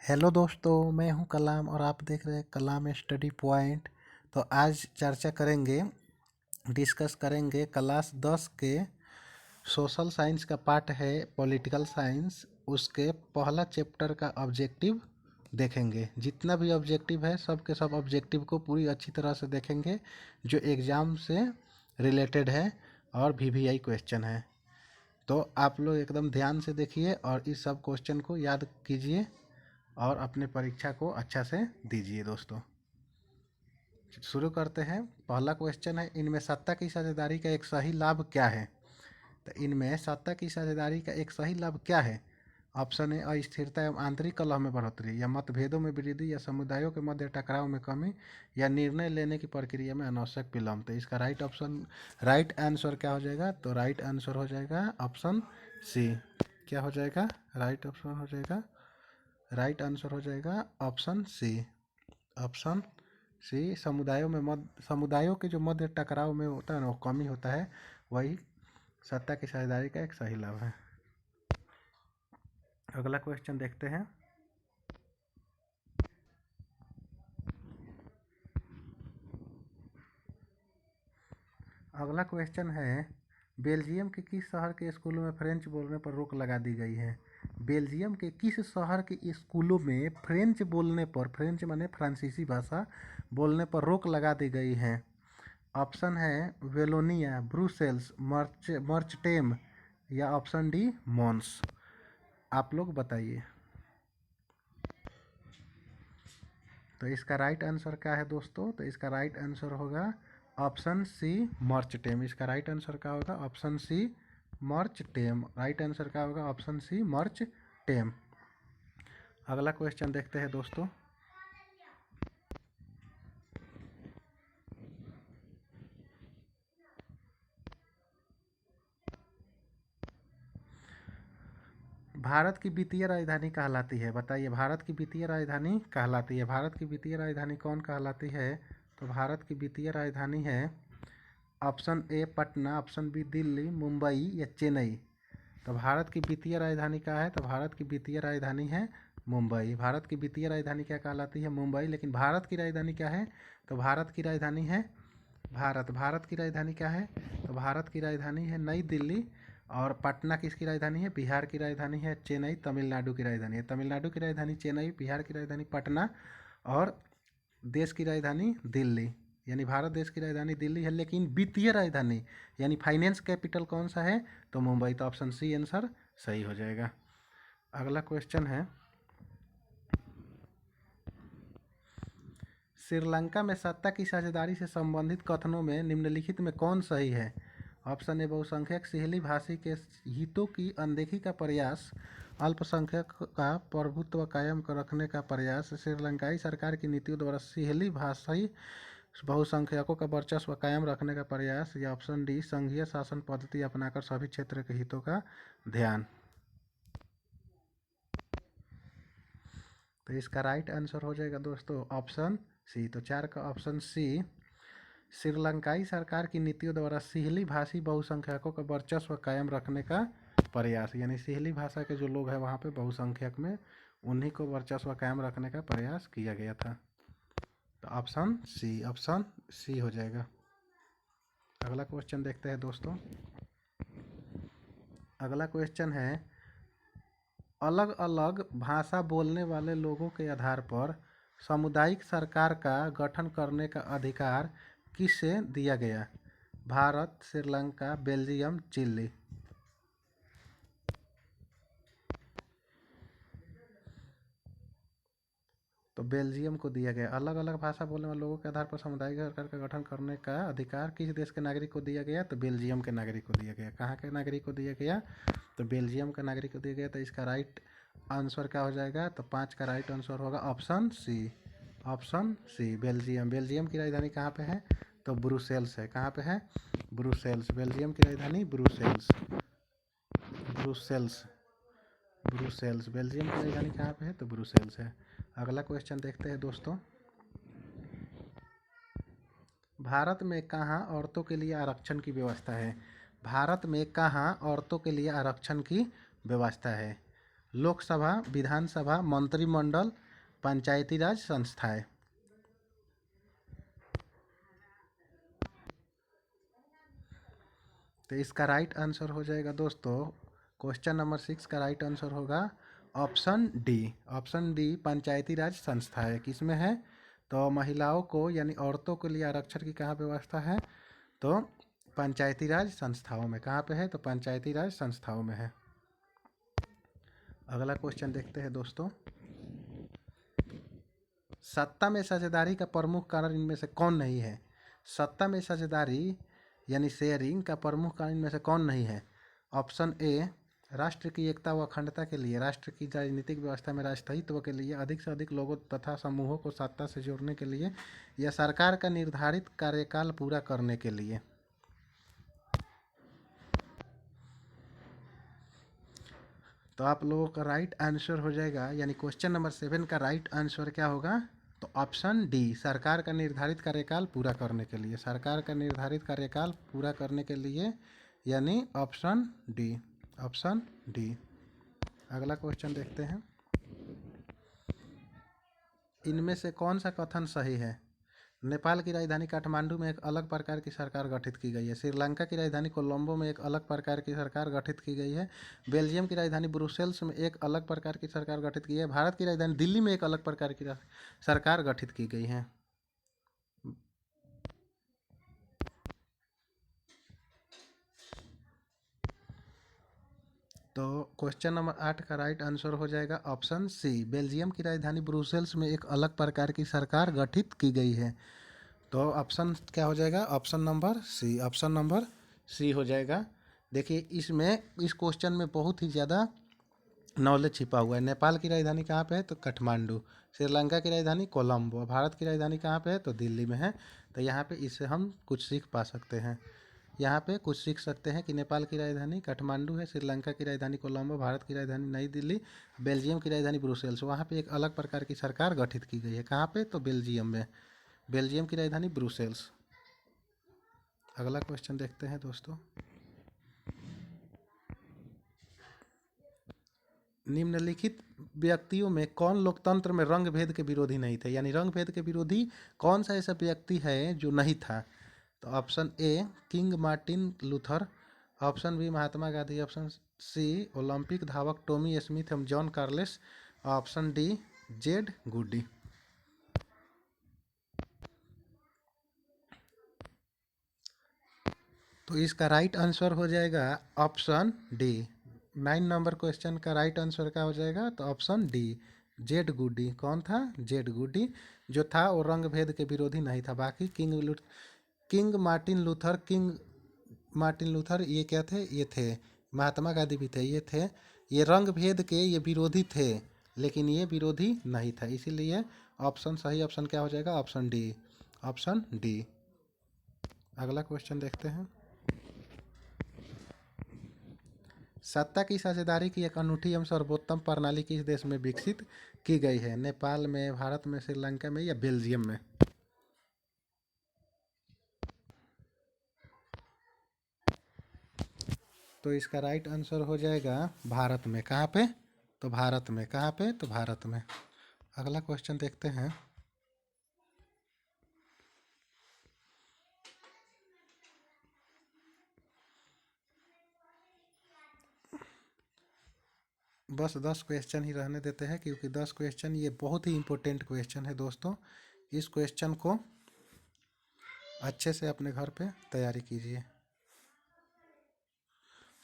Hello दोस्तों, मैं हूं कलाम और आप देख रहे हैं कलाम स्टडी पॉइंट। तो आज चर्चा करेंगे, डिस्कस करेंगे क्लास 10 के सोशल साइंस का पार्ट है पॉलिटिकल साइंस। उसके पहला चैप्टर का ऑब्जेक्टिव देखेंगे। जितना भी ऑब्जेक्टिव है सब के सब ऑब्जेक्टिव को पूरी अच्छी तरह से देखेंगे जो एग्ज़ाम से रिलेटेड है और वीवीआई क्वेश्चन है। तो आप लोग एकदम ध्यान से देखिए और इस सब क्वेश्चन को याद कीजिए और अपने परीक्षा को अच्छा से दीजिए। दोस्तों शुरू करते हैं। पहला क्वेश्चन है, इनमें सत्ता की साझेदारी का एक सही लाभ क्या है? तो इनमें सत्ता की साझेदारी का एक सही लाभ क्या है? ऑप्शन ए अस्थिरता एवं आंतरिक कलह में बढ़ोतरी, या मतभेदों में वृद्धि, या समुदायों के मध्य टकराव में कमी, या निर्णय लेने की प्रक्रिया में अनावश्यक विलम्ब। तो इसका राइट आंसर क्या हो जाएगा? तो राइट आंसर हो जाएगा ऑप्शन सी। क्या हो जाएगा? राइट आंसर हो जाएगा ऑप्शन सी। ऑप्शन सी, समुदायों के जो मध्य टकराव में होता है ना, वो कमी होता है, वही सत्ता की साझेदारी का एक सही लाभ है। अगला क्वेश्चन देखते हैं। अगला क्वेश्चन है, बेल्जियम के किस शहर के स्कूलों में फ्रेंच बोलने पर रोक लगा दी गई है? बेल्जियम के किस शहर के स्कूलों में फ्रेंच बोलने पर, फ्रेंच माने फ्रांसीसी भाषा बोलने पर रोक लगा दी गई है? ऑप्शन है वेलोनिया, ब्रुसेल्स, मर्चटेम, या ऑप्शन डी मॉन्स। आप लोग बताइए। तो इसका राइट आंसर क्या है दोस्तों? तो इसका राइट आंसर होगा ऑप्शन सी मर्चटेम। इसका राइट आंसर क्या होगा? ऑप्शन सी मर्चटेम। राइट आंसर क्या होगा? ऑप्शन सी मर्चटेम। अगला क्वेश्चन देखते हैं दोस्तों। भारत की वित्तीय राजधानी कहलाती है? बताइए, भारत की वित्तीय राजधानी कहलाती है, भारत की वित्तीय राजधानी कौन कहलाती है? तो भारत की वित्तीय राजधानी है option A Patna, option B Delhi, Mumbai, या चेन्नई। तो भारत की वित्तीय राजधानी क्या है? तो भारत की वित्तीय राजधानी है मुंबई। भारत की वित्तीय राजधानी क्या कहलाती है? मुंबई। लेकिन भारत की राजधानी क्या है? तो भारत की राजधानी है भारत की राजधानी क्या है? तो भारत की राजधानी है नई दिल्ली। और पटना किसकी राजधानी है? बिहार की राजधानी है। चेन्नई तमिलनाडु की राजधानी है। तमिलनाडु की राजधानी चेन्नई, बिहार की राजधानी पटना, और देश की राजधानी दिल्ली। यानी भारत देश की राजधानी दिल्ली है, लेकिन वित्तीय राजधानी यानी फाइनेंस कैपिटल कौन सा है? तो मुंबई। तो ऑप्शन सी आंसर सही हो जाएगा। अगला क्वेश्चन है, श्रीलंका में सत्ता की साझेदारी से संबंधित कथनों में निम्नलिखित में कौन सही है? ऑप्शन ए बहुसंख्यक सिहली भाषी के हितों की अनदेखी का प्रयास, अल्पसंख्यक का प्रभुत्व कायम रखने का प्रयास, श्रीलंकाई सरकार की नीतियों द्वारा सिहली भाषी बहुसंख्यकों का वर्चस्व कायम रखने का प्रयास, या ऑप्शन डी संघीय शासन पद्धति अपनाकर सभी क्षेत्र के हितों का ध्यान। तो इसका राइट आंसर हो जाएगा दोस्तों ऑप्शन सी। तो 4 का ऑप्शन सी, श्रीलंकाई सरकार की नीतियों द्वारा सिहली भाषी बहुसंख्यकों का वर्चस्व कायम रखने का प्रयास, यानी सिहली भाषा के जो लोग हैं वहाँ पे बहुसंख्यक में, उन्हीं को वर्चस्व कायम रखने का प्रयास किया गया था। तो ऑप्शन सी हो जाएगा। अगला क्वेश्चन देखते हैं दोस्तों। अगला क्वेश्चन है, अलग अलग भाषा बोलने वाले लोगों के आधार पर सामुदायिक सरकार का गठन करने का अधिकार किसे दिया गया? Bharat, Sri Lanka, Belgium, Chile. तो बेल्जियम को दिया गया। अलग अलग भाषा बोलने वाले लोगों के आधार पर सामुदायिक सरकार का गठन करने का अधिकार किस देश के नागरिक को दिया गया? तो बेल्जियम के नागरिक को दिया गया। कहाँ के नागरिक को दिया गया? तो बेल्जियम का नागरिक को दिया गया। तो इसका राइट आंसर क्या हो जाएगा? तो 5 का राइट आंसर होगा ऑप्शन सी बेल्जियम। बेल्जियम की राजधानी कहाँ पे है? तो ब्रुसेल्स है। कहाँ पे है? ब्रुसेल्स। बेल्जियम की राजधानी ब्रुसेल्स। बेल्जियम की राजधानी कहाँ पे है? तो ब्रुसेल्स है। अगला क्वेश्चन देखते हैं दोस्तों। भारत में कहाँ औरतों के लिए आरक्षण की व्यवस्था है? भारत में कहाँ औरतों के लिए आरक्षण की व्यवस्था है? लोकसभा, विधानसभा, मंत्रिमंडल, पंचायती राज संस्थाएं। तो इसका राइट आंसर हो जाएगा दोस्तों, क्वेश्चन नंबर 6 का राइट आंसर होगा ऑप्शन डी। ऑप्शन डी पंचायती राज संस्थाएं किसमें है? तो महिलाओं को यानी औरतों के लिए आरक्षण की कहाँ व्यवस्था है? तो पंचायती राज संस्थाओं में। कहाँ पे है? तो पंचायती राज संस्थाओं में है। अगला क्वेश्चन देखते हैं दोस्तों, सत्ता में साझेदारी का प्रमुख कारण इनमें से कौन नहीं है? सत्ता में साझेदारी यानी शेयरिंग का प्रमुख कारण इनमें से कौन नहीं है? ऑप्शन ए, राष्ट्र की एकता व अखंडता के लिए, राष्ट्र की राजनीतिक व्यवस्था में राष्ट्रहित्व के लिए, अधिक से अधिक लोगों तथा समूहों को सत्ता से जोड़ने के लिए, या सरकार का निर्धारित कार्यकाल पूरा करने के लिए। तो आप लोगों का राइट आंसर हो जाएगा, यानी क्वेश्चन नंबर 7 का राइट आंसर क्या होगा? तो ऑप्शन डी, सरकार का निर्धारित कार्यकाल पूरा करने के लिए। सरकार का निर्धारित कार्यकाल पूरा करने के लिए, यानी ऑप्शन डी। Option D. अगला क्वेश्चन देखते हैं, इनमें से कौन सा कथन सही है? नेपाल की राजधानी काठमांडू में एक अलग प्रकार की सरकार गठित की गई है। श्रीलंका की राजधानी कोलंबो में एक अलग प्रकार की सरकार गठित की गई है। बेल्जियम की राजधानी ब्रुसेल्स में एक अलग प्रकार की सरकार गठित की है। भारत की राजधानी दिल्ली में एक अलग प्रकार की सरकार गठित की गई है। तो क्वेश्चन नंबर 8 का राइट आंसर हो जाएगा ऑप्शन सी, बेल्जियम की राजधानी ब्रुसेल्स में एक अलग प्रकार की सरकार गठित की गई है। तो ऑप्शन क्या हो जाएगा? Option number C. Option number C हो जाएगा। देखिए इसमें, इस क्वेश्चन में बहुत ही ज़्यादा नॉलेज छिपा हुआ है। नेपाल की राजधानी कहाँ पे है? तो काठमांडू। श्रीलंका की राजधानी कोलंबो। भारत की राजधानी कहाँ पे है? तो दिल्ली में है। तो यहाँ पे इससे हम कुछ सीख पा सकते हैं। यहाँ पे कुछ सीख सकते हैं कि नेपाल की राजधानी काठमांडू है, श्रीलंका की राजधानी कोलंबो, भारत की राजधानी नई दिल्ली, बेल्जियम की राजधानी ब्रुसेल्स। वहाँ पे एक अलग प्रकार की सरकार गठित की गई है। कहाँ पे? तो बेल्जियम में। बेल्जियम की राजधानी ब्रुसेल्स। अगला क्वेश्चन देखते हैं दोस्तों, निम्नलिखित व्यक्तियों में कौन लोकतंत्र में रंग भेद के विरोधी नहीं थे? यानी रंग भेद के विरोधी कौन सा ऐसा व्यक्ति है जो नहीं था? तो option A, King Martin Luther. Option B, Mahatma Gandhi. Option C, Olympic धावक टॉमी स्मिथ एवं John Carlos. Option D, Jade Goody. तो इसका राइट आंसर हो जाएगा ऑप्शन डी। 9 नंबर क्वेश्चन का राइट आंसर क्या हो जाएगा? तो ऑप्शन डी, जेड गुडी। कौन था? जेड गुडी जो था वो रंग भेद के विरोधी नहीं था। बाकी किंग मार्टिन लूथर ये क्या थे? ये थे महात्मा गांधी भी थे, ये थे, ये रंग भेद के ये विरोधी थे, लेकिन ये विरोधी नहीं था। इसीलिए ऑप्शन सही ऑप्शन क्या हो जाएगा? Option D. Option D. अगला क्वेश्चन देखते हैं, सत्ता की साझेदारी की एक अनूठी एवं सर्वोत्तम प्रणाली किस देश में विकसित की गई है? नेपाल में, भारत में, श्रीलंका में, या बेल्जियम में? तो इसका राइट आंसर हो जाएगा भारत में। कहाँ पे? तो भारत में। कहाँ पे? तो भारत में। अगला क्वेश्चन देखते हैं, बस 10 क्वेश्चन ही रहने देते हैं, क्योंकि 10 क्वेश्चन ये बहुत ही इंपॉर्टेंट क्वेश्चन है दोस्तों। इस क्वेश्चन को अच्छे से अपने घर पे तैयारी कीजिए।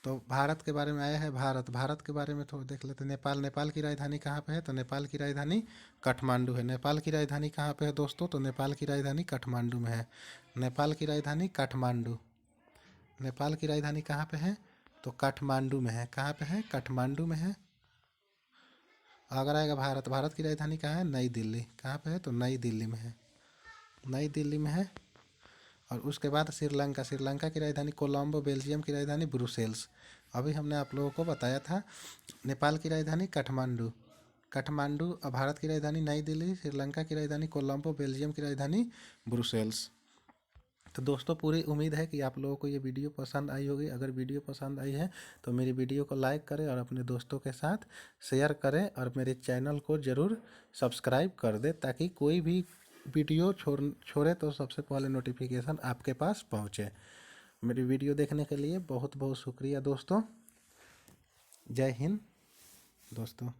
तो भारत के बारे में आया है, भारत के बारे में थोड़ा देख लेते हैं। नेपाल की राजधानी कहाँ पे है? तो नेपाल की राजधानी काठमांडू है। नेपाल की राजधानी कहाँ पे है दोस्तों? तो नेपाल की राजधानी काठमांडू में है। नेपाल की राजधानी काठमांडू। नेपाल की राजधानी कहाँ पे है? तो काठमांडू में है। कहाँ पे है? काठमांडू में है। अगर आएगा भारत की राजधानी कहाँ है? नई दिल्ली। कहाँ पे है? तो नई दिल्ली में है। नई दिल्ली में है। और उसके बाद श्रीलंका की राजधानी कोलंबो, बेल्जियम की राजधानी ब्रुसेल्स। अभी हमने आप लोगों को बताया था। नेपाल की राजधानी काठमांडू, भारत की राजधानी नई दिल्ली, श्रीलंका की राजधानी कोलंबो, बेल्जियम की राजधानी ब्रुसेल्स। तो दोस्तों पूरी उम्मीद है कि आप लोगों को ये वीडियो पसंद आई होगी। अगर वीडियो पसंद आई है तो मेरी वीडियो को लाइक करें और अपने दोस्तों के साथ शेयर करें और मेरे चैनल को ज़रूर सब्सक्राइब कर दें, ताकि कोई भी वीडियो छोड़े तो सबसे पहले नोटिफिकेशन आपके पास पहुँचे। मेरी वीडियो देखने के लिए बहुत बहुत शुक्रिया दोस्तों। जय हिंद दोस्तों।